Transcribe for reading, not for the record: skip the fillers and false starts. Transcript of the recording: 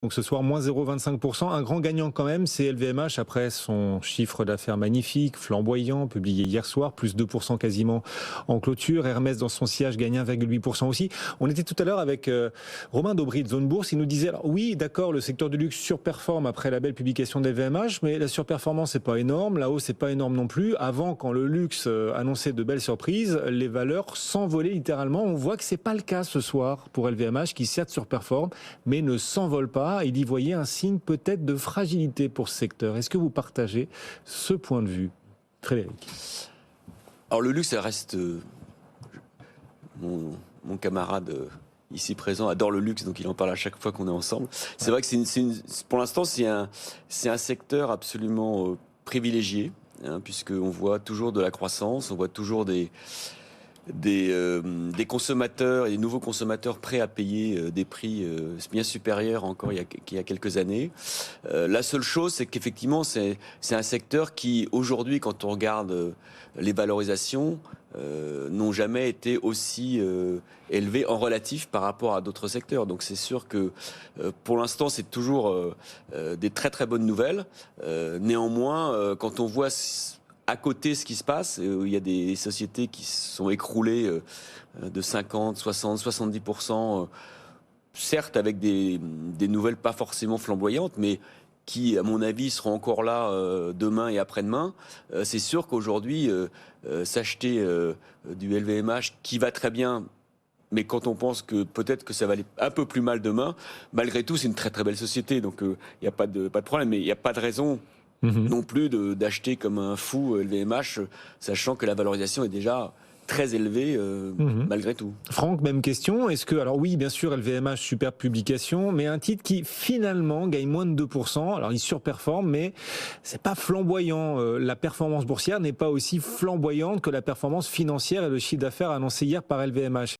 Donc ce soir, moins 0,25%. Un grand gagnant quand même, c'est LVMH après son chiffre d'affaires magnifique, flamboyant, publié hier soir, plus 2% quasiment en clôture. Hermès dans son siège gagne 1,8% aussi. On était tout à l'heure avec Romain Daubry de Zone Bourse. Il nous disait, alors, oui, d'accord, le secteur du luxe surperforme après la belle publication d'LVMH, mais la surperformance n'est pas énorme, la hausse n'est pas énorme non plus. Avant, quand le luxe annonçait de belles surprises, les valeurs s'envolaient littéralement. On voit que c'est pas le cas ce soir pour LVMH, qui certes surperforme, mais ne s'envole pas. Il y voyait un signe peut-être de fragilité pour ce secteur. Est-ce que vous partagez ce point de vue, Frédéric? Alors le luxe, ça reste... mon camarade ici présent adore le luxe, donc il en parle à chaque fois qu'on est ensemble. C'est vrai que pour l'instant, c'est un secteur absolument privilégié, hein, puisqu'on voit toujours de la croissance, on voit toujours des consommateurs et des nouveaux consommateurs prêts à payer des prix bien supérieurs encore qu'il y a quelques années. La seule chose, c'est qu'effectivement, c'est un secteur qui, aujourd'hui, quand on regarde les valorisations, n'ont jamais été aussi élevées en relatif par rapport à d'autres secteurs. Donc c'est sûr que pour l'instant, c'est toujours des très très bonnes nouvelles. Néanmoins, quand on voit à côté ce qui se passe, il y a des sociétés qui se sont écroulées de 50, 60, 70%, certes avec des nouvelles pas forcément flamboyantes, mais qui, à mon avis, seront encore là demain et après-demain. C'est sûr qu'aujourd'hui, s'acheter du LVMH qui va très bien, mais quand on pense que peut-être que ça va aller un peu plus mal demain, malgré tout, c'est une très très belle société, donc il n'y a pas de problème, mais il n'y a pas de raison non plus d'acheter comme un fou LVMH, sachant que la valorisation est déjà très élevée malgré tout. Franck, même question. Est-ce que, alors oui, bien sûr, LVMH, superbe publication, mais un titre qui finalement gagne moins de 2%. Alors il surperforme, mais c'est pas flamboyant. La performance boursière n'est pas aussi flamboyante que la performance financière et le chiffre d'affaires annoncé hier par LVMH.